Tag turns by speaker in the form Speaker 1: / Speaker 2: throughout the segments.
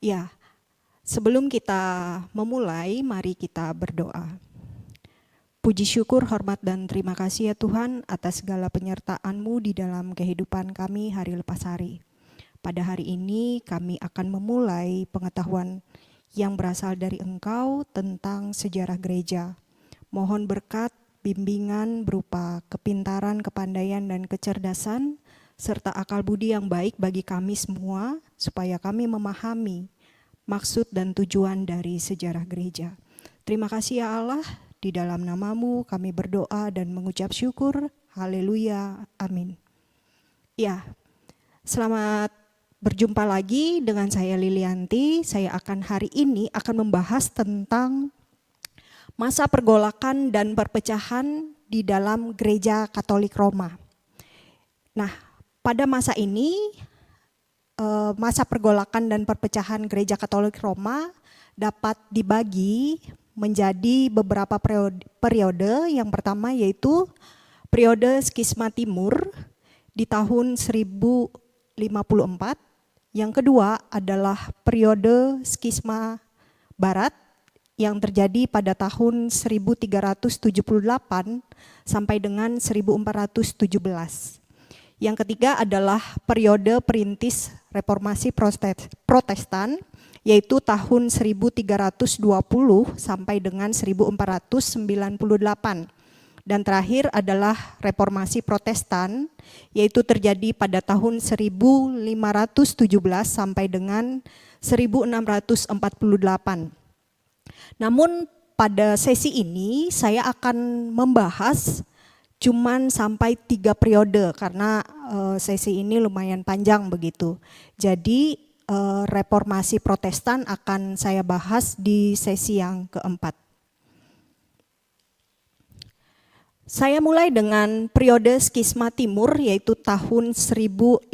Speaker 1: Ya, sebelum kita memulai, mari kita berdoa. Puji syukur, hormat dan terima kasih ya Tuhan atas segala penyertaan-Mu di dalam kehidupan kami hari lepas hari. Pada hari ini kami akan memulai pengetahuan yang berasal dari Engkau tentang sejarah gereja. Mohon berkat, bimbingan berupa kepintaran, kepandaian, dan kecerdasan, serta akal budi yang baik bagi kami semua, supaya kami memahami maksud dan tujuan dari sejarah gereja. Terima kasih ya Allah, di dalam nama-Mu kami berdoa dan mengucap syukur. Haleluya, amin. Ya, selamat berjumpa lagi dengan saya Lilianti. Saya akan hari ini akan membahas tentang masa pergolakan dan perpecahan di dalam Gereja Katolik Roma. Nah, pada masa ini, masa pergolakan dan perpecahan Gereja Katolik Roma dapat dibagi menjadi beberapa periode. Yang pertama yaitu periode skisma timur di tahun 1054. Yang kedua adalah periode skisma barat yang terjadi pada tahun 1378 sampai dengan 1417. Yang ketiga adalah periode perintis reformasi Protestan, yaitu tahun 1320 sampai dengan 1498. Dan terakhir adalah reformasi Protestan, yaitu terjadi pada tahun 1517 sampai dengan 1648. Namun pada sesi ini saya akan membahas cuman sampai 3 periode karena sesi ini lumayan panjang begitu. Jadi reformasi Protestan akan saya bahas di sesi yang keempat. Saya mulai dengan periode skisma timur yaitu tahun 1054.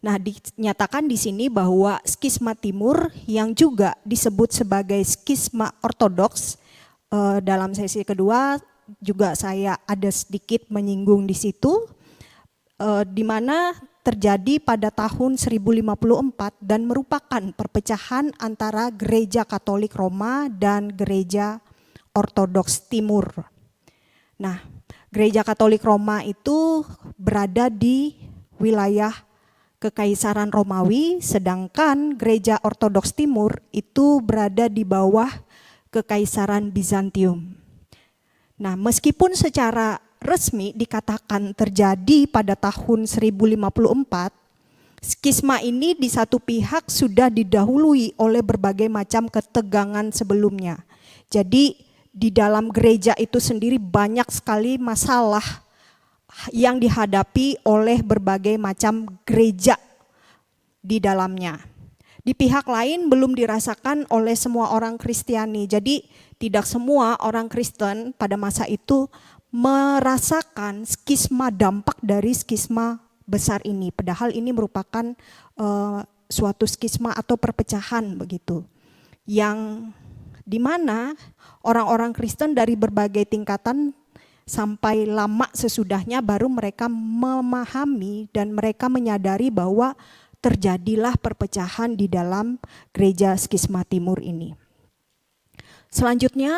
Speaker 1: Nah, dinyatakan di sini bahwa skisma timur yang juga disebut sebagai skisma ortodoks, dalam sesi kedua juga saya ada sedikit menyinggung di situ, di mana terjadi pada tahun 1054 dan merupakan perpecahan antara Gereja Katolik Roma dan Gereja Ortodoks Timur. Nah, Gereja Katolik Roma itu berada di wilayah Kekaisaran Romawi, sedangkan Gereja Ortodoks Timur itu berada di bawah Kekaisaran Bizantium. Nah, meskipun secara resmi dikatakan terjadi pada tahun 1054, skisma ini di satu pihak sudah didahului oleh berbagai macam ketegangan sebelumnya. Jadi di dalam gereja itu sendiri banyak sekali masalah yang dihadapi oleh berbagai macam gereja di dalamnya. Di pihak lain belum dirasakan oleh semua orang Kristiani. Jadi tidak semua orang Kristen pada masa itu merasakan skisma, dampak dari skisma besar ini. Padahal ini merupakan suatu skisma atau perpecahan begitu. Yang dimana orang-orang Kristen dari berbagai tingkatan sampai lama sesudahnya baru mereka memahami dan mereka menyadari bahwa terjadilah perpecahan di dalam gereja skisma timur ini. Selanjutnya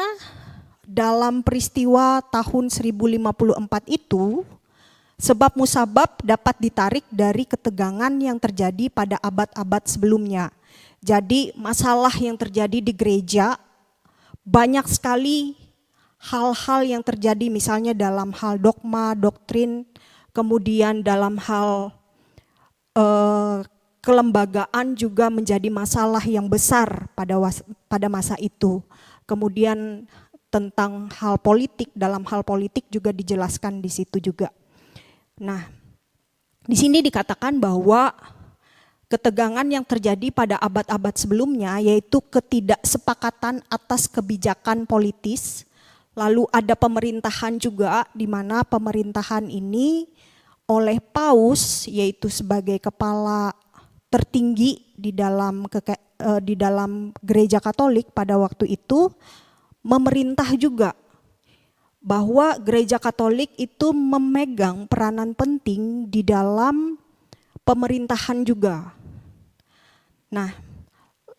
Speaker 1: dalam peristiwa tahun 1054 itu, sebab musabab dapat ditarik dari ketegangan yang terjadi pada abad-abad sebelumnya. Jadi masalah yang terjadi di gereja banyak sekali hal-hal yang terjadi, misalnya dalam hal dogma, doktrin, kemudian dalam hal kelembagaan juga menjadi masalah yang besar pada masa itu. Kemudian tentang hal politik, dalam hal politik juga dijelaskan di situ juga. Nah, di sini dikatakan bahwa ketegangan yang terjadi pada abad-abad sebelumnya yaitu ketidaksepakatan atas kebijakan politis. Lalu ada pemerintahan juga, di mana pemerintahan ini oleh paus, yaitu sebagai kepala tertinggi di dalam gereja Katolik pada waktu itu, memerintah juga bahwa gereja Katolik itu memegang peranan penting di dalam pemerintahan juga. Nah,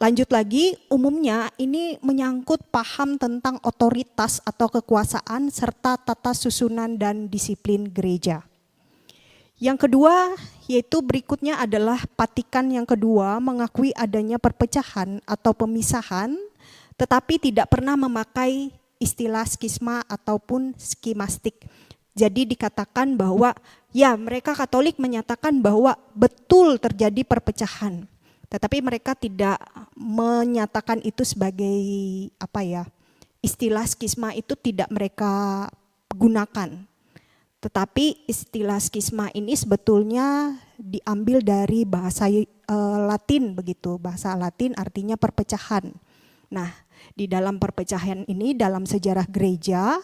Speaker 1: lanjut lagi, umumnya ini menyangkut paham tentang otoritas atau kekuasaan serta tata susunan dan disiplin gereja. Yang kedua, yaitu berikutnya adalah Patikan yang kedua mengakui adanya perpecahan atau pemisahan, tetapi tidak pernah memakai istilah skisma ataupun skimastik. Jadi dikatakan bahwa ya mereka Katolik menyatakan bahwa betul terjadi perpecahan. Tetapi mereka tidak menyatakan itu sebagai istilah skisma itu tidak mereka gunakan. Tetapi istilah skisma ini sebetulnya diambil dari bahasa Latin begitu. Bahasa Latin artinya perpecahan. Nah, di dalam perpecahan ini dalam sejarah gereja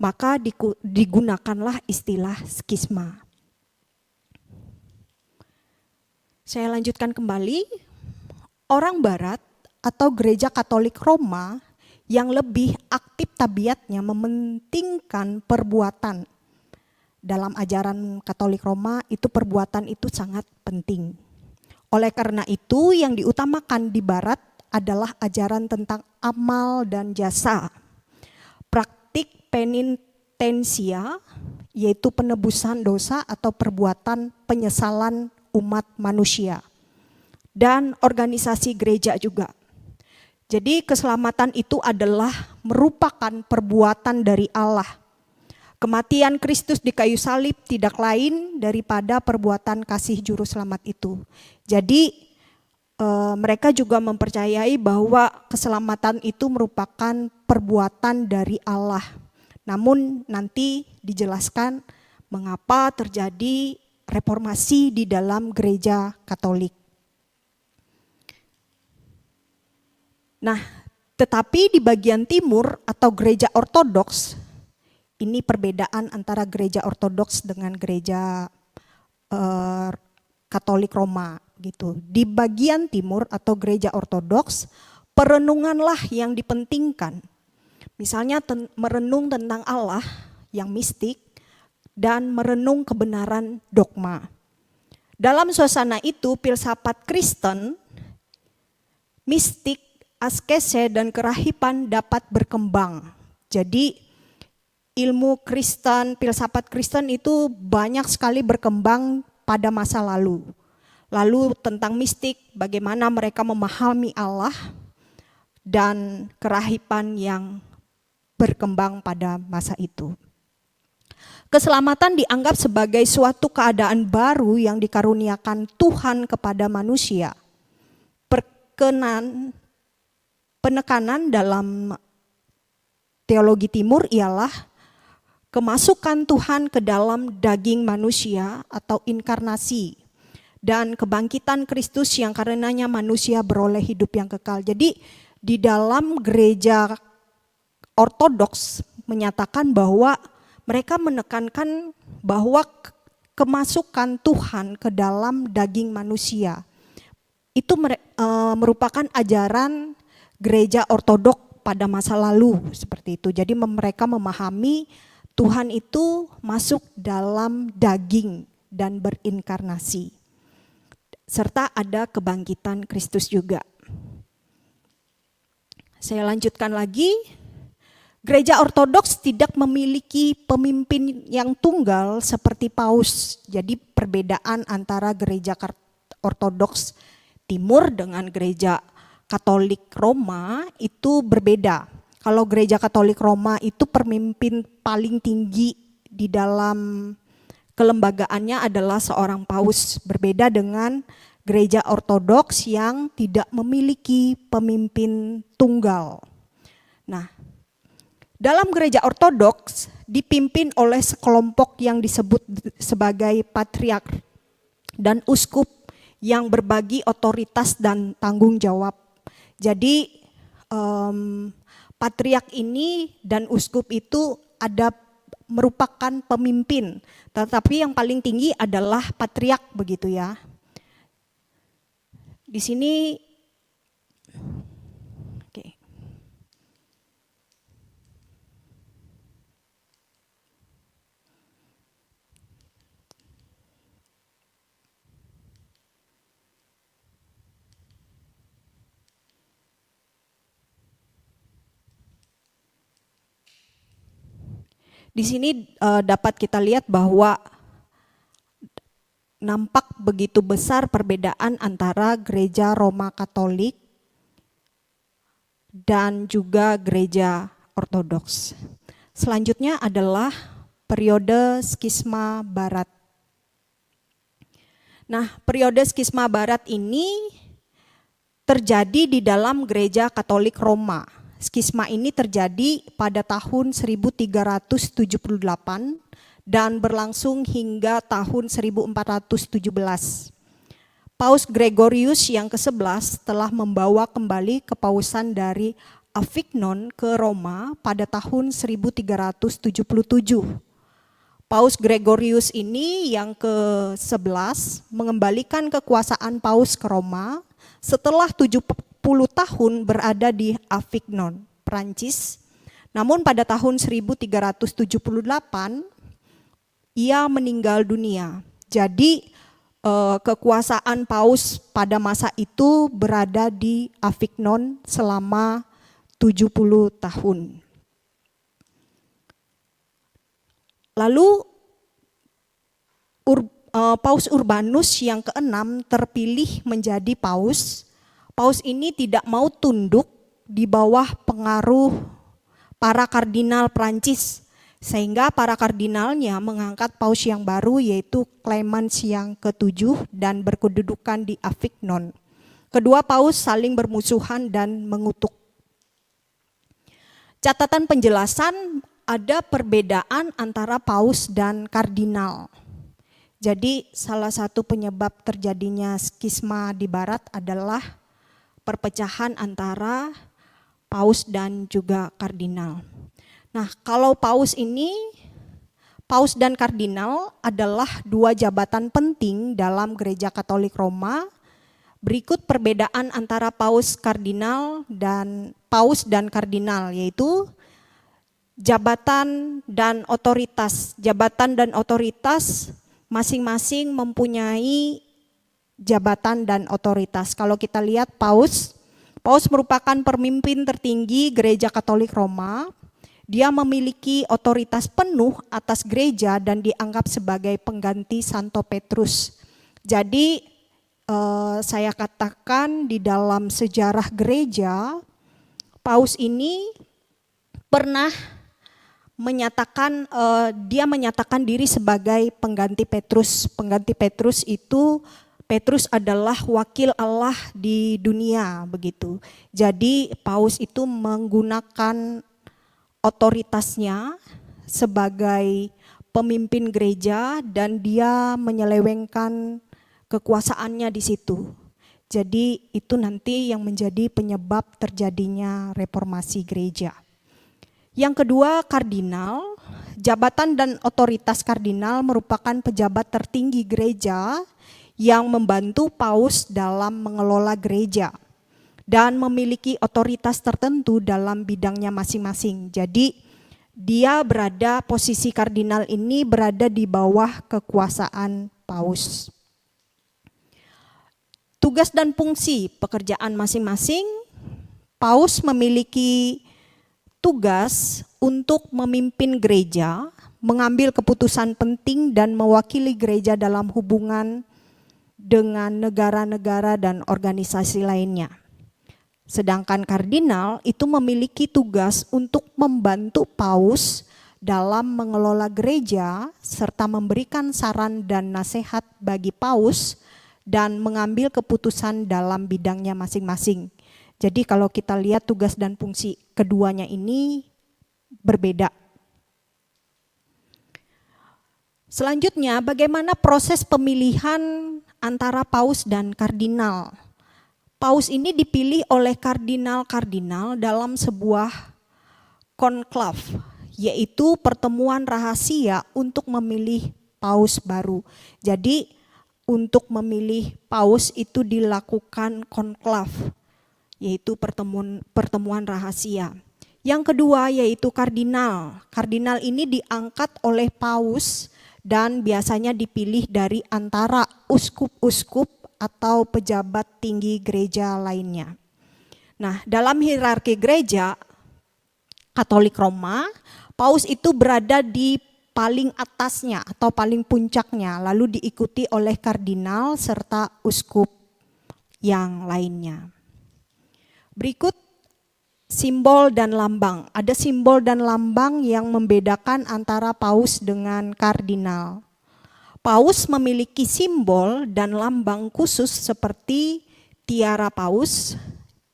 Speaker 1: maka digunakanlah istilah skisma. Saya lanjutkan kembali, orang Barat atau Gereja Katolik Roma yang lebih aktif tabiatnya mementingkan perbuatan. Dalam ajaran Katolik Roma itu perbuatan itu sangat penting. Oleh karena itu yang diutamakan di Barat adalah ajaran tentang amal dan jasa. Praktik penitensia yaitu penebusan dosa atau perbuatan penyesalan umat manusia. Dan organisasi gereja juga. Jadi keselamatan itu adalah merupakan perbuatan dari Allah. Kematian Kristus di kayu salib tidak lain daripada perbuatan kasih juru selamat itu. Jadi mereka juga mempercayai bahwa keselamatan itu merupakan perbuatan dari Allah. Namun nanti dijelaskan mengapa terjadi reformasi di dalam gereja Katolik. Nah, tetapi di bagian timur atau gereja ortodoks, ini perbedaan antara gereja ortodoks dengan gereja Katolik Roma gitu. Di bagian timur atau gereja ortodoks, perenunganlah yang dipentingkan. Misalnya merenung tentang Allah yang mistik dan merenung kebenaran dogma. Dalam suasana itu, filsafat Kristen, mistik, askese dan kerahiban dapat berkembang. Jadi ilmu Kristen, filsafat Kristen itu banyak sekali berkembang pada masa lalu. Lalu tentang mistik, bagaimana mereka memahami Allah dan kerahiban yang berkembang pada masa itu. Keselamatan dianggap sebagai suatu keadaan baru yang dikaruniakan Tuhan kepada manusia. Penekanan dalam teologi timur ialah kemasukan Tuhan ke dalam daging manusia atau inkarnasi dan kebangkitan Kristus yang karenanya manusia beroleh hidup yang kekal. Jadi di dalam gereja ortodoks menyatakan bahwa mereka menekankan bahwa kemasukan Tuhan ke dalam daging manusia itu merupakan ajaran gereja ortodok pada masa lalu seperti itu. Jadi mereka memahami Tuhan itu masuk dalam daging dan berinkarnasi. Serta ada kebangkitan Kristus juga. Saya lanjutkan lagi. Gereja ortodoks tidak memiliki pemimpin yang tunggal seperti paus. Jadi perbedaan antara gereja ortodoks timur dengan gereja Katolik Roma itu berbeda. Kalau gereja Katolik Roma itu pemimpin paling tinggi di dalam kelembagaannya adalah seorang paus. Berbeda dengan gereja ortodoks yang tidak memiliki pemimpin tunggal. Nah, dalam gereja ortodoks dipimpin oleh sekelompok yang disebut sebagai patriark dan uskup yang berbagi otoritas dan tanggung jawab. Jadi patriark ini dan uskup itu merupakan pemimpin, tetapi yang paling tinggi adalah patriark begitu ya. Di sini Di sini dapat kita lihat bahwa nampak begitu besar perbedaan antara gereja Roma Katolik dan juga gereja Ortodoks. Selanjutnya adalah periode skisma Barat. Nah, periode skisma Barat ini terjadi di dalam gereja Katolik Roma. Skisma ini terjadi pada tahun 1378 dan berlangsung hingga tahun 1417. Paus Gregorius yang ke-11 telah membawa kembali kepausan dari Avignon ke Roma pada tahun 1377. Paus Gregorius ini yang ke-11 mengembalikan kekuasaan Paus ke Roma setelah 70 tahun berada di Avignon, Prancis. Namun pada tahun 1378 ia meninggal dunia. Jadi kekuasaan Paus pada masa itu berada di Avignon selama 70 tahun. Lalu Paus Urbanus yang ke-6 terpilih menjadi paus. Paus ini tidak mau tunduk di bawah pengaruh para kardinal Prancis, sehingga para kardinalnya mengangkat paus yang baru yaitu Clemens yang ke-7 dan berkedudukan di Avignon. Kedua paus saling bermusuhan dan mengutuk. Catatan penjelasan, ada perbedaan antara paus dan kardinal. Jadi salah satu penyebab terjadinya skisma di barat adalah perpecahan antara paus dan juga kardinal. Nah, kalau paus dan kardinal adalah dua jabatan penting dalam Gereja Katolik Roma. Berikut perbedaan antara paus dan kardinal, yaitu jabatan dan otoritas. Jabatan dan otoritas masing-masing mempunyai jabatan dan otoritas. Kalau kita lihat paus merupakan pemimpin tertinggi Gereja Katolik Roma. Dia memiliki otoritas penuh atas gereja dan dianggap sebagai pengganti Santo Petrus. Jadi saya katakan di dalam sejarah gereja, paus ini pernah menyatakan diri sebagai pengganti Petrus. Pengganti Petrus itu, Petrus adalah wakil Allah di dunia, begitu. Jadi paus itu menggunakan otoritasnya sebagai pemimpin gereja dan dia menyelewengkan kekuasaannya di situ. Jadi itu nanti yang menjadi penyebab terjadinya reformasi gereja. Yang kedua, kardinal. Jabatan dan otoritas kardinal merupakan pejabat tertinggi gereja yang membantu paus dalam mengelola gereja dan memiliki otoritas tertentu dalam bidangnya masing-masing. Jadi posisi kardinal ini berada di bawah kekuasaan paus. Tugas dan fungsi pekerjaan masing-masing, paus memiliki tugas untuk memimpin gereja, mengambil keputusan penting dan mewakili gereja dalam hubungan dengan negara-negara dan organisasi lainnya. Sedangkan kardinal itu memiliki tugas untuk membantu paus dalam mengelola gereja serta memberikan saran dan nasihat bagi paus dan mengambil keputusan dalam bidangnya masing-masing. Jadi kalau kita lihat tugas dan fungsi keduanya ini berbeda. Selanjutnya, bagaimana proses pemilihan antara paus dan kardinal? Paus ini dipilih oleh kardinal-kardinal dalam sebuah konklav, yaitu pertemuan rahasia untuk memilih paus baru. Jadi untuk memilih paus itu dilakukan konklav, yaitu pertemuan rahasia. Yang kedua yaitu kardinal. Kardinal ini diangkat oleh paus dan biasanya dipilih dari antara uskup-uskup atau pejabat tinggi gereja lainnya. Nah, dalam hierarki gereja Katolik Roma, Paus itu berada di paling atasnya atau paling puncaknya, lalu diikuti oleh kardinal serta uskup yang lainnya. Berikut simbol dan lambang. Ada simbol dan lambang yang membedakan antara paus dengan kardinal. Paus memiliki simbol dan lambang khusus seperti tiara paus,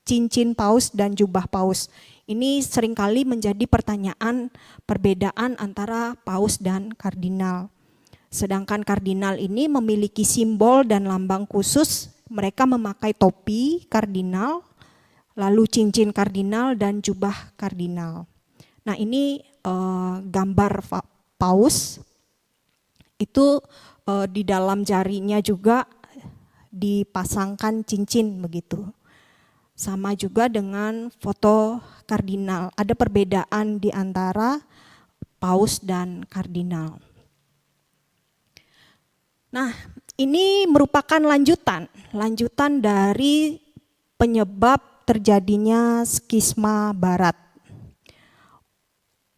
Speaker 1: cincin paus, dan jubah paus. Ini seringkali menjadi pertanyaan perbedaan antara paus dan kardinal. Sedangkan kardinal ini memiliki simbol dan lambang khusus. Mereka memakai topi kardinal, lalu cincin kardinal dan jubah kardinal. Nah, ini gambar paus. Itu di dalam jarinya juga dipasangkan cincin begitu. Sama juga dengan foto kardinal. Ada perbedaan di antara paus dan kardinal. Nah, ini merupakan lanjutan dari penyebab terjadinya skisma barat.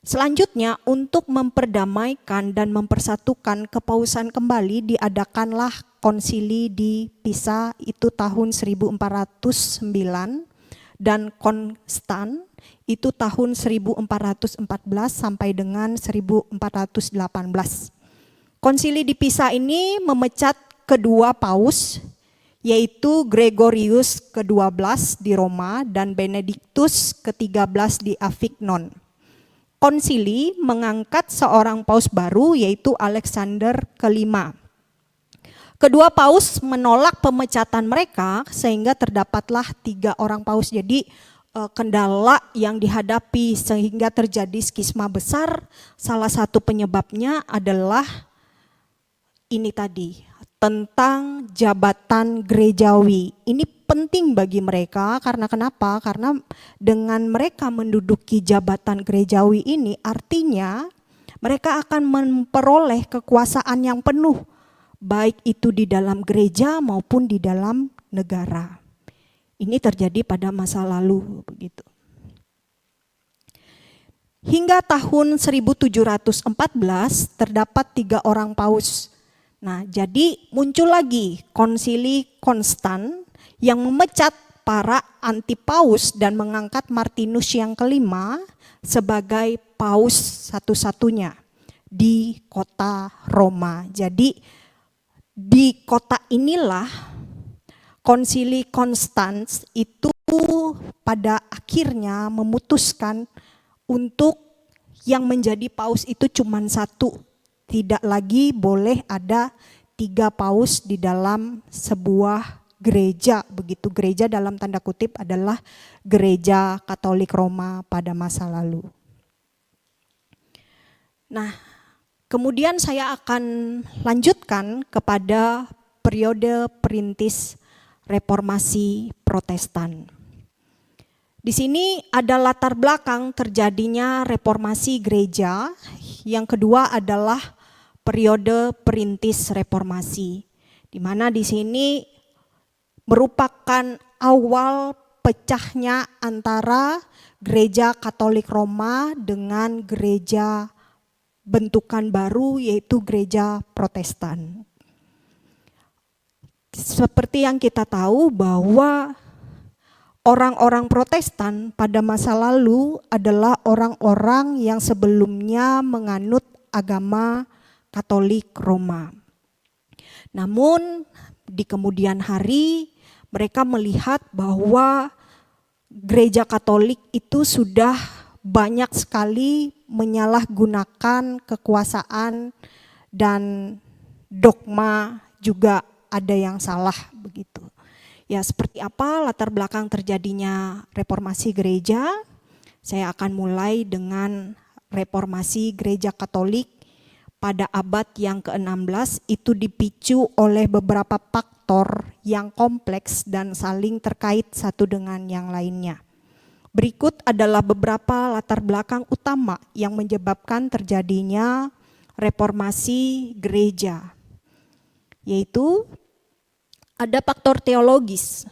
Speaker 1: Selanjutnya, untuk memperdamaikan dan mempersatukan kepausan kembali, diadakanlah konsili di Pisa itu tahun 1409 dan Konstan itu tahun 1414 sampai dengan 1418. Konsili di Pisa ini memecat kedua paus, yaitu Gregorius ke-12 di Roma dan Benediktus ke-13 di Avignon. Konsili mengangkat seorang paus baru, yaitu Alexander ke-5. Kedua paus menolak pemecatan mereka sehingga terdapatlah 3 orang paus. Jadi kendala yang dihadapi sehingga terjadi skisma besar, salah satu penyebabnya adalah ini tadi, tentang jabatan gerejawi. Ini penting bagi mereka karena kenapa? Karena dengan mereka menduduki jabatan gerejawi ini artinya mereka akan memperoleh kekuasaan yang penuh, baik itu di dalam gereja maupun di dalam negara. Ini terjadi pada masa lalu begitu. Hingga tahun 1714 terdapat 3 orang paus. Nah, jadi muncul lagi konsili Konstan yang memecat para anti-paus dan mengangkat Martinus yang ke-5 sebagai paus satu-satunya di kota Roma. Jadi di kota inilah konsili Konstans itu pada akhirnya memutuskan untuk yang menjadi paus itu cuma 1. Tidak lagi boleh ada 3 paus di dalam sebuah gereja begitu. Gereja dalam tanda kutip adalah gereja Katolik Roma pada masa lalu. Nah, kemudian saya akan lanjutkan kepada periode perintis reformasi Protestan. Di sini ada latar belakang terjadinya reformasi gereja. Yang kedua adalah periode perintis reformasi, di mana di sini merupakan awal pecahnya antara gereja Katolik Roma dengan gereja bentukan baru, yaitu gereja Protestan. Seperti yang kita tahu bahwa orang-orang Protestan pada masa lalu adalah orang-orang yang sebelumnya menganut agama Katolik Roma. Namun di kemudian hari mereka melihat bahwa gereja Katolik itu sudah banyak sekali menyalahgunakan kekuasaan dan dogma juga ada yang salah begitu. Ya, seperti apa latar belakang terjadinya reformasi gereja? Saya akan mulai dengan reformasi gereja Katolik pada abad yang ke-16. Itu dipicu oleh beberapa faktor yang kompleks dan saling terkait satu dengan yang lainnya. Berikut adalah beberapa latar belakang utama yang menyebabkan terjadinya reformasi gereja, yaitu ada faktor teologis.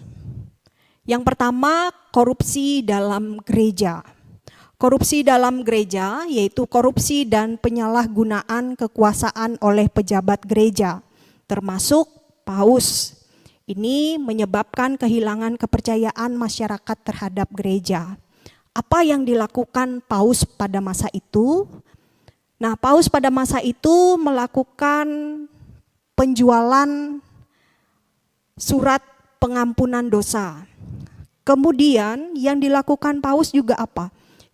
Speaker 1: Yang pertama, korupsi dalam gereja. Korupsi dalam gereja yaitu korupsi dan penyalahgunaan kekuasaan oleh pejabat gereja, termasuk paus. Ini menyebabkan kehilangan kepercayaan masyarakat terhadap gereja. Apa yang dilakukan paus pada masa itu? Nah, paus pada masa itu melakukan penjualan surat pengampunan dosa. Kemudian yang dilakukan paus juga apa?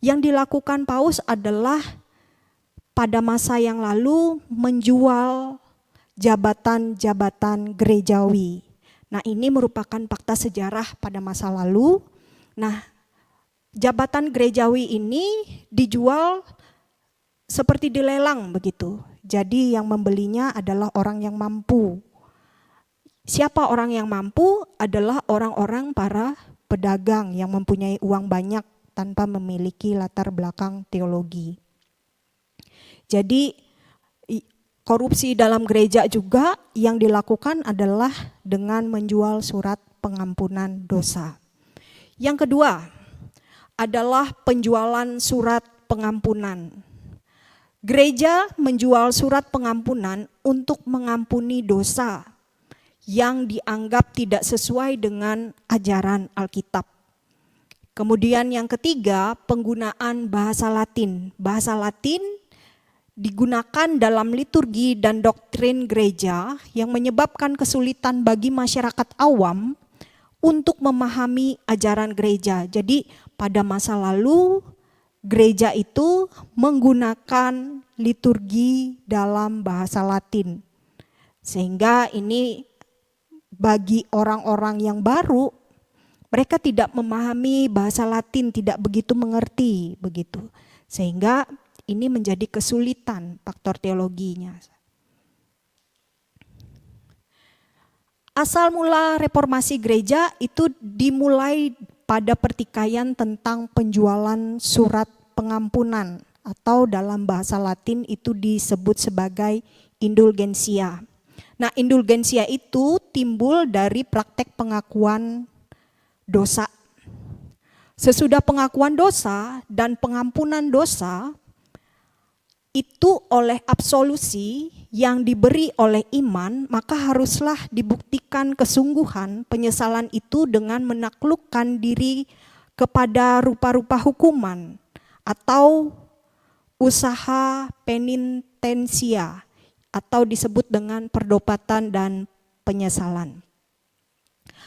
Speaker 1: Yang dilakukan paus adalah pada masa yang lalu menjual jabatan-jabatan gerejawi. Nah, ini merupakan fakta sejarah pada masa lalu. Nah, jabatan gerejawi ini dijual seperti dilelang begitu. Jadi yang membelinya adalah orang yang mampu. Siapa orang yang mampu? Adalah orang-orang para pedagang yang mempunyai uang banyak tanpa memiliki latar belakang teologi. Jadi korupsi dalam gereja juga yang dilakukan adalah dengan menjual surat pengampunan dosa. Yang kedua adalah penjualan surat pengampunan. Gereja menjual surat pengampunan untuk mengampuni dosa yang dianggap tidak sesuai dengan ajaran Alkitab. Kemudian yang ketiga, penggunaan bahasa Latin. Bahasa Latin digunakan dalam liturgi dan doktrin gereja yang menyebabkan kesulitan bagi masyarakat awam untuk memahami ajaran gereja. Jadi pada masa lalu gereja itu menggunakan liturgi dalam bahasa Latin. Sehingga ini bagi orang-orang yang baru, mereka tidak memahami bahasa Latin, tidak begitu mengerti begitu. Sehingga ini menjadi kesulitan faktor teologinya. Asal mula reformasi gereja itu dimulai pada pertikaian tentang penjualan surat pengampunan atau dalam bahasa Latin itu disebut sebagai indulgensia. Nah, indulgensia itu timbul dari praktek pengakuan dosa. Sesudah pengakuan dosa dan pengampunan dosa itu oleh absolusi yang diberi oleh iman, maka haruslah dibuktikan kesungguhan penyesalan itu dengan menaklukkan diri kepada rupa-rupa hukuman atau usaha penitensia atau disebut dengan perdobatan dan penyesalan.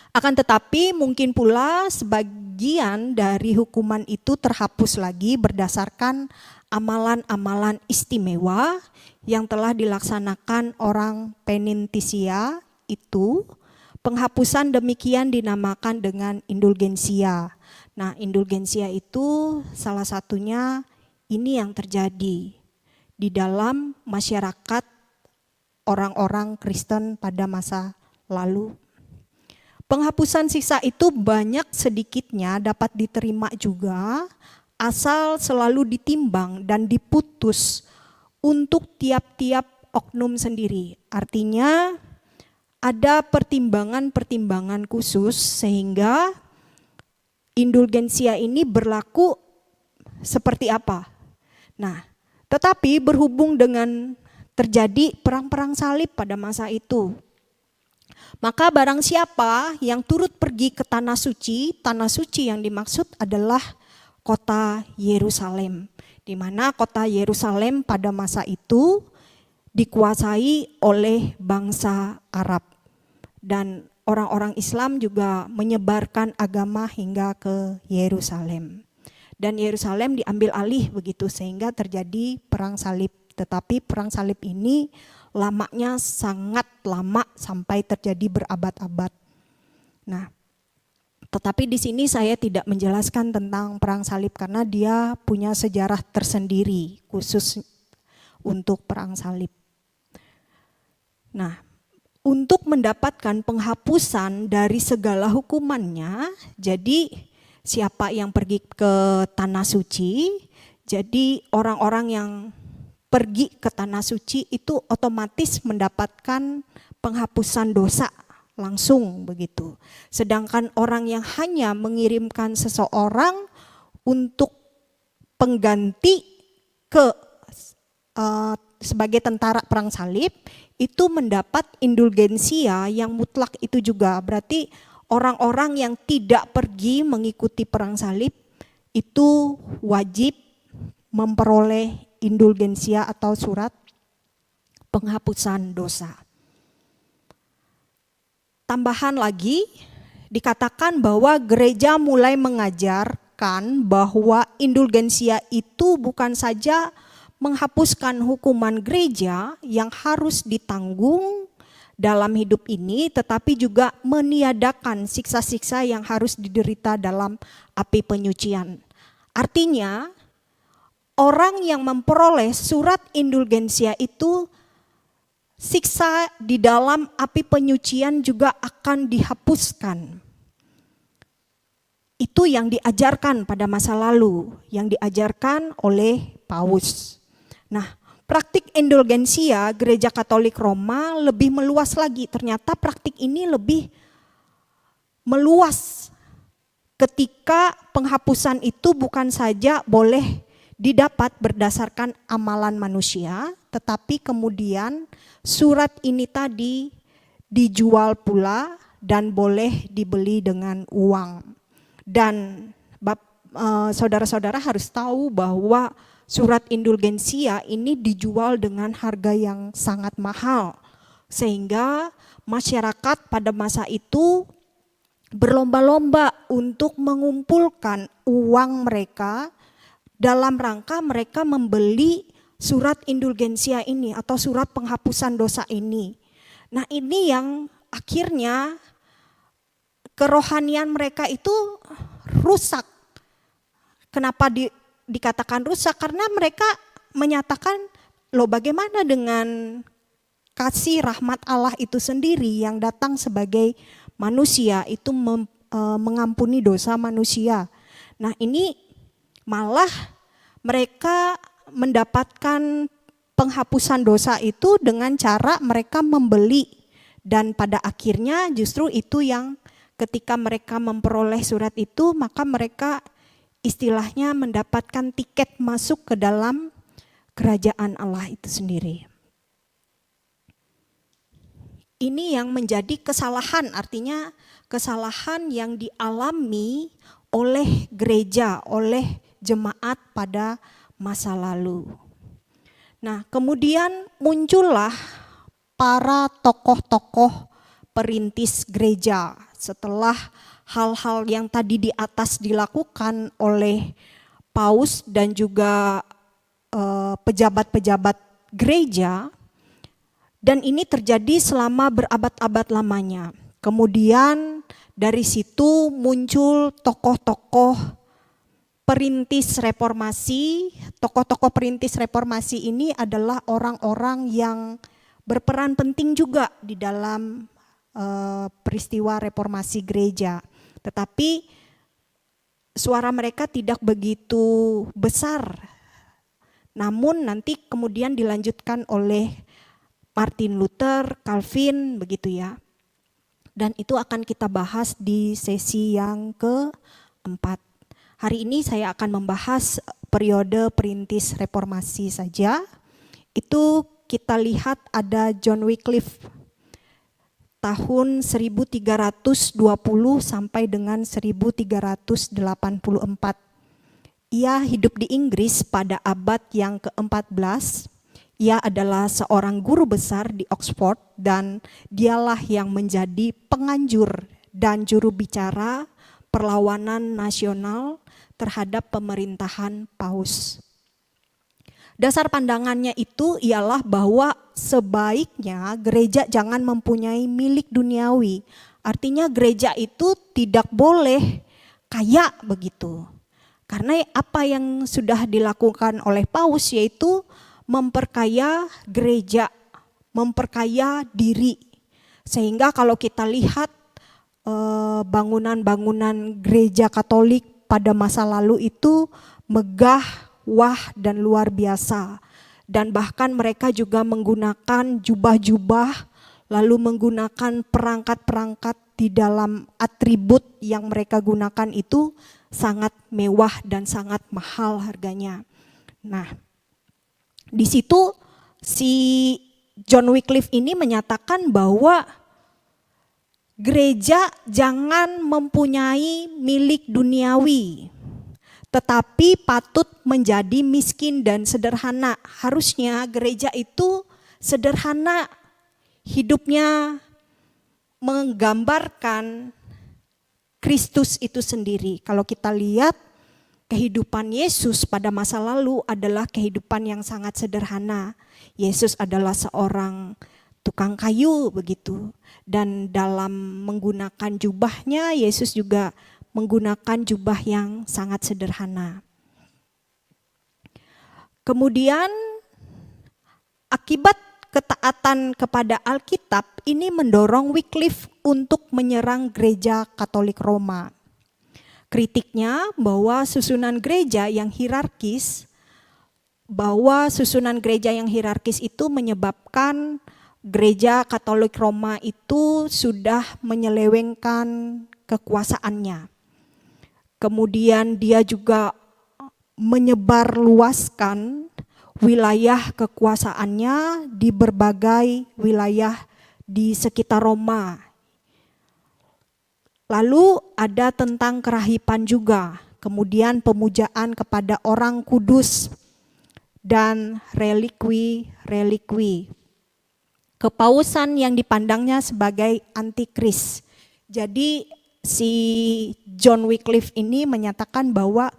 Speaker 1: Akan tetapi mungkin pula sebagian dari hukuman itu terhapus lagi berdasarkan amalan-amalan istimewa yang telah dilaksanakan orang penitisia itu. Penghapusan demikian dinamakan dengan indulgensia. Nah, indulgensia itu salah satunya ini yang terjadi di dalam masyarakat orang-orang Kristen pada masa lalu. Penghapusan siksa itu banyak sedikitnya dapat diterima juga asal selalu ditimbang dan diputus untuk tiap-tiap oknum sendiri. Artinya ada pertimbangan-pertimbangan khusus sehingga indulgensia ini berlaku seperti apa. Nah, tetapi berhubung dengan terjadi perang-perang salib pada masa itu, maka barang siapa yang turut pergi ke tanah suci yang dimaksud adalah kota Yerusalem, di mana kota Yerusalem pada masa itu dikuasai oleh bangsa Arab. Dan orang-orang Islam juga menyebarkan agama hingga ke Yerusalem. Dan Yerusalem diambil alih begitu sehingga terjadi perang salib. Tetapi perang salib ini lamanya sangat lama sampai terjadi berabad-abad. Nah, tetapi di sini saya tidak menjelaskan tentang perang salib karena dia punya sejarah tersendiri khusus untuk perang salib. Nah, untuk mendapatkan penghapusan dari segala hukumannya, jadi siapa yang pergi ke tanah suci, jadi orang-orang yang pergi ke tanah suci itu otomatis mendapatkan penghapusan dosa langsung begitu. Sedangkan orang yang hanya mengirimkan seseorang untuk pengganti ke sebagai tentara perang salib itu mendapat indulgensia yang mutlak itu juga. Berarti orang-orang yang tidak pergi mengikuti perang salib itu wajib memperoleh indulgensia atau surat penghapusan dosa. Tambahan lagi, dikatakan bahwa gereja mulai mengajarkan bahwa indulgensia itu bukan saja menghapuskan hukuman gereja yang harus ditanggung dalam hidup ini, tetapi juga meniadakan siksa-siksa yang harus diderita dalam api penyucian. Artinya, orang yang memperoleh surat indulgensia itu, siksa di dalam api penyucian juga akan dihapuskan. Itu yang diajarkan pada masa lalu, yang diajarkan oleh Paus. Nah, praktik indulgensia Gereja Katolik Roma lebih meluas lagi. Ternyata praktik ini lebih meluas ketika penghapusan itu bukan saja boleh didapat berdasarkan amalan manusia, tetapi kemudian surat ini tadi dijual pula dan boleh dibeli dengan uang. Dan saudara-saudara harus tahu bahwa surat indulgensia ini dijual dengan harga yang sangat mahal, sehingga masyarakat pada masa itu berlomba-lomba untuk mengumpulkan uang mereka dalam rangka mereka membeli surat indulgensia ini atau surat penghapusan dosa ini. Nah, ini yang akhirnya kerohanian mereka itu rusak. Kenapa dikatakan rusak? Karena mereka menyatakan, loh bagaimana dengan kasih rahmat Allah itu sendiri yang datang sebagai manusia itu mengampuni dosa manusia. Nah, ini malah mereka mendapatkan penghapusan dosa itu dengan cara mereka membeli, dan pada akhirnya justru itu yang ketika mereka memperoleh surat itu, maka mereka istilahnya mendapatkan tiket masuk ke dalam kerajaan Allah itu sendiri. Ini yang menjadi kesalahan, artinya kesalahan yang dialami oleh gereja, oleh jemaat pada masa lalu. Nah, kemudian muncullah para tokoh-tokoh perintis gereja setelah hal-hal yang tadi di atas dilakukan oleh Paus dan juga pejabat-pejabat gereja, dan ini terjadi selama berabad-abad lamanya. Kemudian dari situ muncul tokoh-tokoh perintis reformasi. Tokoh-tokoh perintis reformasi ini adalah orang-orang yang berperan penting juga di dalam peristiwa reformasi gereja. Tetapi suara mereka tidak begitu besar. Namun nanti kemudian dilanjutkan oleh Martin Luther, Calvin, begitu ya. Dan itu akan kita bahas di sesi yang keempat. Hari ini saya akan membahas periode perintis reformasi saja. Itu kita lihat ada John Wycliffe tahun 1320 sampai dengan 1384. Ia hidup di Inggris pada abad yang ke-14. Ia adalah seorang guru besar di Oxford dan dialah yang menjadi penganjur dan juru bicara perlawanan nasional terhadap pemerintahan Paus. Dasar pandangannya itu ialah bahwa sebaiknya gereja jangan mempunyai milik duniawi. Artinya gereja itu tidak boleh kaya begitu. Karena apa yang sudah dilakukan oleh Paus yaitu memperkaya gereja, memperkaya diri. Sehingga kalau kita lihat bangunan-bangunan gereja Katolik pada masa lalu itu megah, wah dan luar biasa. Dan bahkan mereka juga menggunakan jubah-jubah, lalu menggunakan perangkat-perangkat di dalam atribut yang mereka gunakan itu sangat mewah dan sangat mahal harganya. Nah, di situ si John Wycliffe ini menyatakan bahwa gereja jangan mempunyai milik duniawi, tetapi patut menjadi miskin dan sederhana. Harusnya gereja itu sederhana, hidupnya menggambarkan Kristus itu sendiri. Kalau kita lihat kehidupan Yesus pada masa lalu adalah kehidupan yang sangat sederhana. Yesus adalah seorang tukang kayu begitu. Dan dalam menggunakan jubahnya, Yesus juga menggunakan jubah yang sangat sederhana. Kemudian akibat ketaatan kepada Alkitab ini mendorong Wycliffe untuk menyerang gereja Katolik Roma. Kritiknya bahwa susunan gereja yang hierarkis itu menyebabkan gereja Katolik Roma itu sudah menyelewengkan kekuasaannya. Kemudian dia juga menyebarluaskan wilayah kekuasaannya di berbagai wilayah di sekitar Roma. Lalu ada tentang kerahiban juga, kemudian pemujaan kepada orang kudus dan relikwi. Kepausan yang dipandangnya sebagai antikris. Jadi si John Wycliffe ini menyatakan bahwa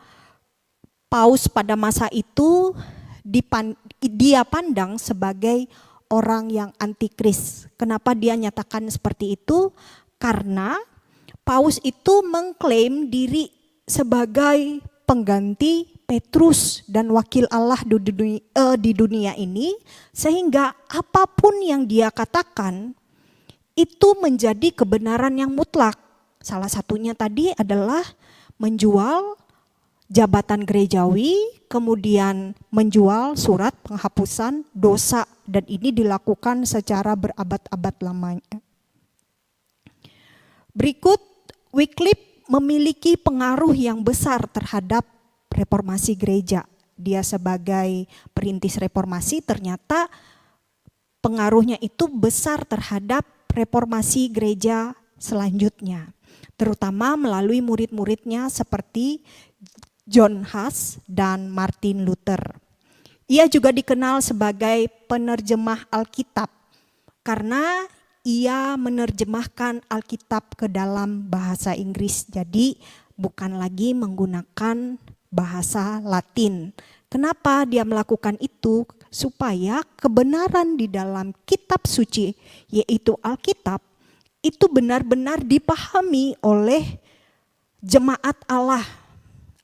Speaker 1: paus pada masa itu dia pandang sebagai orang yang antikris. Kenapa dia nyatakan seperti itu? Karena paus itu mengklaim diri sebagai pengganti Petrus dan wakil Allah di dunia ini, sehingga apapun yang dia katakan itu menjadi kebenaran yang mutlak. Salah satunya tadi adalah menjual jabatan gerejawi, kemudian menjual surat penghapusan dosa, dan ini dilakukan secara berabad-abad lamanya. Berikut, Wycliffe memiliki pengaruh yang besar terhadap reformasi gereja. Dia sebagai perintis reformasi ternyata pengaruhnya itu besar terhadap reformasi gereja selanjutnya, terutama melalui murid-muridnya seperti John Huss dan Martin Luther. Ia juga dikenal sebagai penerjemah Alkitab karena ia menerjemahkan Alkitab ke dalam bahasa Inggris. Jadi bukan lagi menggunakan bahasa Latin. Kenapa dia melakukan itu? Supaya kebenaran di dalam kitab suci, yaitu Alkitab, itu benar-benar dipahami oleh jemaat Allah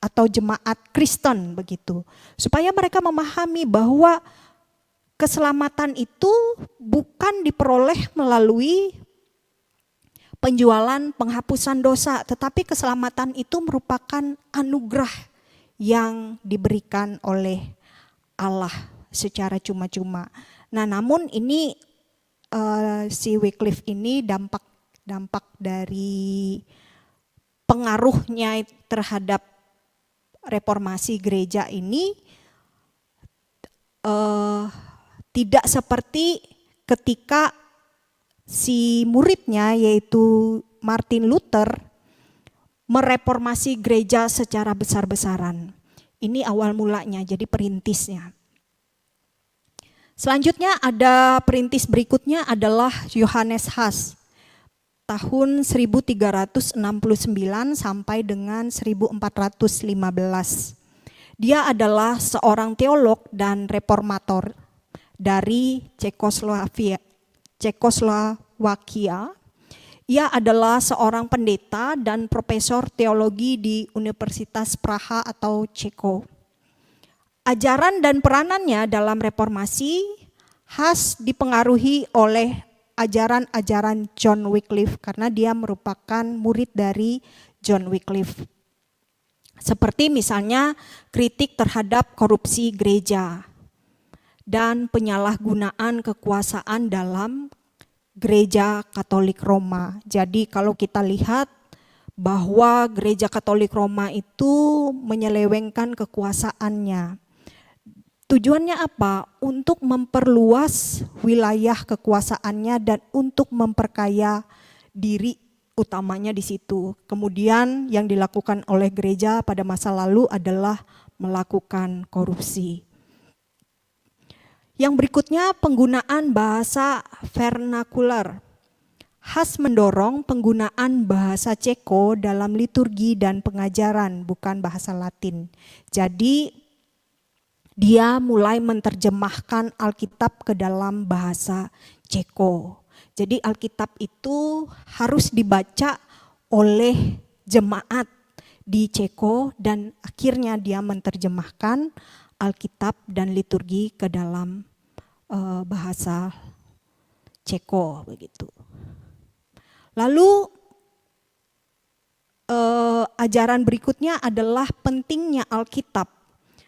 Speaker 1: atau jemaat Kristen begitu. Supaya mereka memahami bahwa keselamatan itu bukan diperoleh melalui penjualan penghapusan dosa, tetapi keselamatan itu merupakan anugerah yang diberikan oleh Allah secara cuma-cuma. Nah, namun ini si Wycliffe ini dampak dari pengaruhnya terhadap reformasi gereja ini tidak seperti ketika si muridnya yaitu Martin Luther mereformasi gereja secara besar-besaran. Ini awal mulanya, jadi perintisnya. Selanjutnya ada perintis berikutnya adalah Johannes Huss. Tahun 1369 sampai dengan 1415. Dia adalah seorang teolog dan reformator dari Cekoslowakia. Ia adalah seorang pendeta dan profesor teologi di Universitas Praha atau Ceko. Ajaran dan peranannya dalam reformasi, Huss dipengaruhi oleh ajaran-ajaran John Wycliffe karena dia merupakan murid dari John Wycliffe. Seperti misalnya kritik terhadap korupsi gereja dan penyalahgunaan kekuasaan dalam gereja Katolik Roma. Jadi kalau kita lihat bahwa Gereja Katolik Roma itu menyelewengkan kekuasaannya. Tujuannya apa? Untuk memperluas wilayah kekuasaannya dan untuk memperkaya diri, utamanya di situ. Kemudian yang dilakukan oleh gereja pada masa lalu adalah melakukan korupsi. Yang berikutnya, penggunaan bahasa vernakular. Hus mendorong penggunaan bahasa Ceko dalam liturgi dan pengajaran, bukan bahasa Latin. Jadi dia mulai menerjemahkan Alkitab ke dalam bahasa Ceko. Jadi Alkitab itu harus dibaca oleh jemaat di Ceko dan akhirnya dia menerjemahkan Alkitab dan liturgi ke dalam bahasa Ceko begitu. Lalu ajaran berikutnya adalah pentingnya Alkitab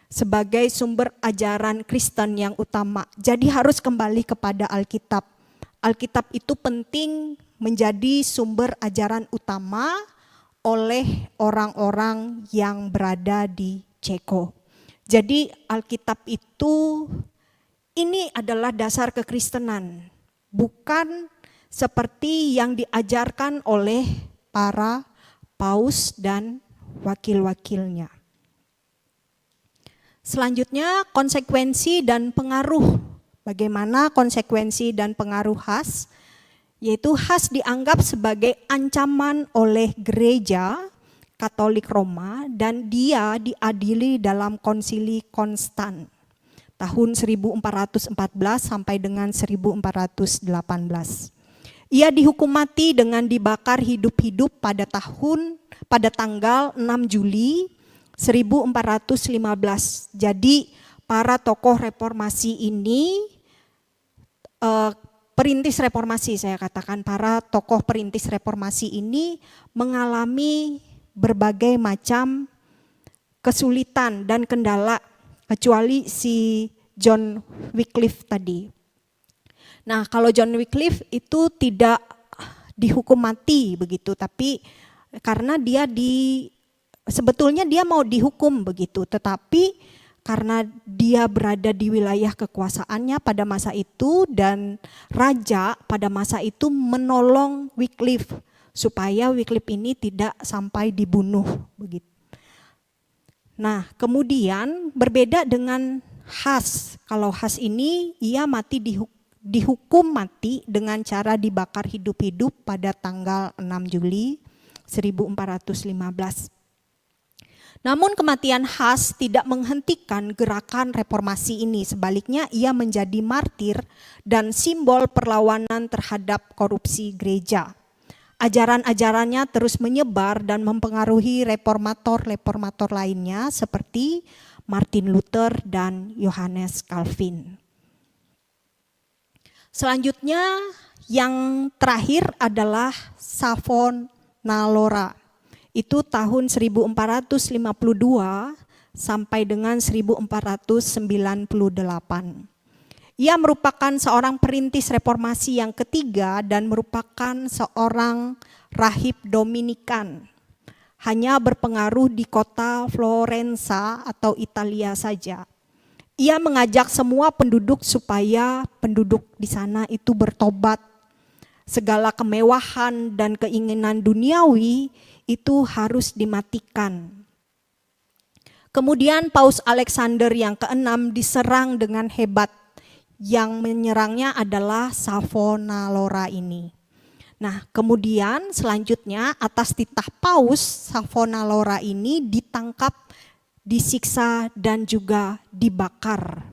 Speaker 1: sebagai sumber ajaran Kristen yang utama. Jadi harus kembali kepada Alkitab. Alkitab itu penting menjadi sumber ajaran utama oleh orang-orang yang berada di Ceko. Jadi Alkitab itu ini adalah dasar kekristenan, bukan seperti yang diajarkan oleh para paus dan wakil-wakilnya. Selanjutnya, konsekuensi dan pengaruh. Bagaimana konsekuensi dan pengaruh Hus? Yaitu Hus dianggap sebagai ancaman oleh Gereja Katolik Roma dan dia diadili dalam Konsili Konstan tahun 1414 sampai dengan 1418. Ia dihukum mati dengan dibakar hidup-hidup pada tanggal 6 Juli 1415. Jadi para tokoh reformasi ini, perintis reformasi saya katakan, para tokoh perintis reformasi ini mengalami berbagai macam kesulitan dan kendala, kecuali si John Wycliffe tadi. Nah, kalau John Wycliffe itu tidak dihukum mati begitu, tapi karena dia sebetulnya dia mau dihukum begitu, tetapi karena dia berada di wilayah kekuasaannya pada masa itu dan raja pada masa itu menolong Wycliffe supaya Wycliffe ini tidak sampai dibunuh begitu. Nah, kemudian berbeda dengan Hus. Kalau Hus ini ia mati dihukum mati dengan cara dibakar hidup-hidup pada tanggal 6 Juli 1415. Namun kematian Hus tidak menghentikan gerakan reformasi ini, sebaliknya ia menjadi martir dan simbol perlawanan terhadap korupsi gereja. Ajaran-ajarannya terus menyebar dan mempengaruhi reformator-reformator lainnya seperti Martin Luther dan Johannes Calvin. Selanjutnya yang terakhir adalah Savonarola. Itu tahun 1452 sampai dengan 1498. Ia merupakan seorang perintis reformasi yang ketiga dan merupakan seorang rahib Dominikan. Hanya berpengaruh di kota Florensa atau Italia saja. Ia mengajak semua penduduk supaya penduduk di sana itu bertobat. Segala kemewahan dan keinginan duniawi itu harus dimatikan. Kemudian Paus Alexander yang ke-6 diserang dengan hebat. Yang menyerangnya adalah Savonarola ini. Nah, kemudian selanjutnya atas titah Paus, Savonarola ini ditangkap, disiksa dan juga dibakar.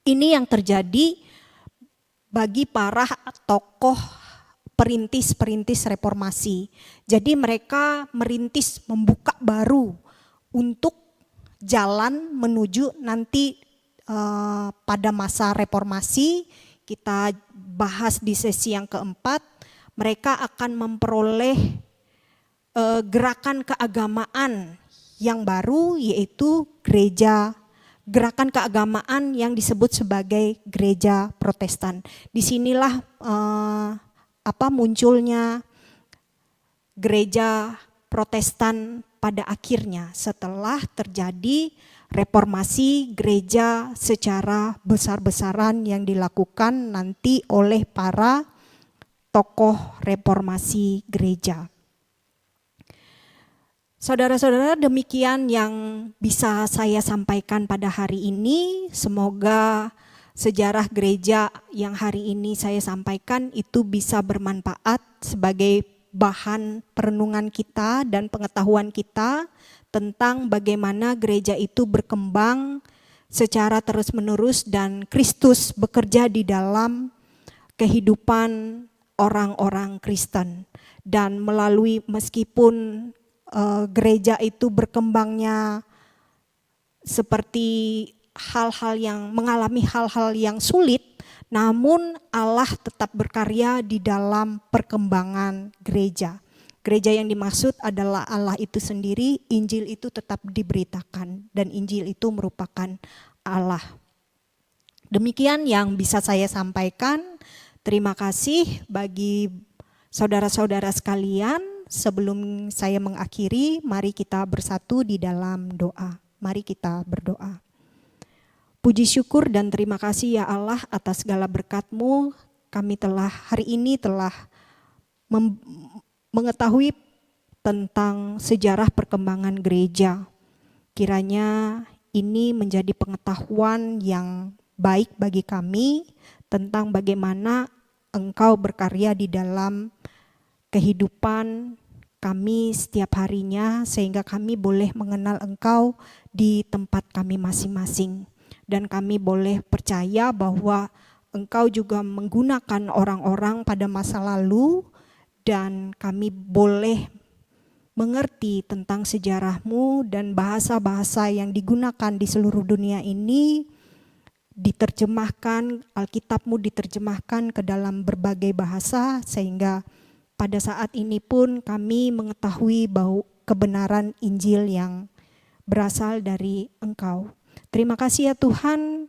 Speaker 1: Ini yang terjadi bagi para tokoh perintis-perintis reformasi. Jadi mereka merintis, membuka baru untuk jalan menuju nanti pada masa reformasi. Kita bahas di sesi yang keempat, mereka akan memperoleh gerakan keagamaan yang baru, yaitu gerakan keagamaan yang disebut sebagai gereja Protestan. Disinilah munculnya gereja Protestan pada akhirnya setelah terjadi reformasi gereja secara besar-besaran yang dilakukan nanti oleh para tokoh reformasi gereja. Saudara-saudara, demikian yang bisa saya sampaikan pada hari ini. Semoga sejarah gereja yang hari ini saya sampaikan itu bisa bermanfaat sebagai bahan perenungan kita dan pengetahuan kita tentang bagaimana gereja itu berkembang secara terus-menerus dan Kristus bekerja di dalam kehidupan orang-orang Kristen. Dan melalui meskipun gereja itu berkembangnya seperti hal-hal yang mengalami hal-hal yang sulit, namun Allah tetap berkarya di dalam perkembangan gereja. Gereja yang dimaksud adalah Allah itu sendiri, Injil itu tetap diberitakan dan Injil itu merupakan Allah. Demikian yang bisa saya sampaikan. Terima kasih bagi saudara-saudara sekalian. Sebelum saya mengakhiri, mari kita bersatu di dalam doa. Mari kita berdoa. Puji syukur dan terima kasih ya Allah atas segala berkat-Mu. Kami hari ini telah mengetahui tentang sejarah perkembangan gereja. Kiranya ini menjadi pengetahuan yang baik bagi kami tentang bagaimana Engkau berkarya di dalam kehidupan kami setiap harinya, sehingga kami boleh mengenal Engkau di tempat kami masing-masing. Dan kami boleh percaya bahwa Engkau juga menggunakan orang-orang pada masa lalu, dan kami boleh mengerti tentang sejarah-Mu dan bahasa-bahasa yang digunakan di seluruh dunia ini diterjemahkan, Alkitab-Mu diterjemahkan ke dalam berbagai bahasa, sehingga pada saat ini pun kami mengetahui bahwa kebenaran Injil yang berasal dari Engkau. Terima kasih ya Tuhan,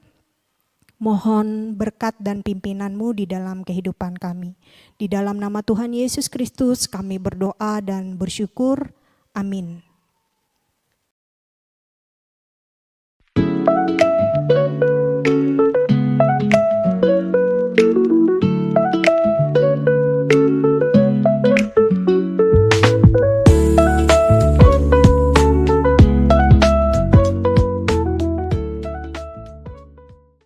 Speaker 1: mohon berkat dan pimpinan-Mu di dalam kehidupan kami. Di dalam nama Tuhan Yesus Kristus kami berdoa dan bersyukur. Amin.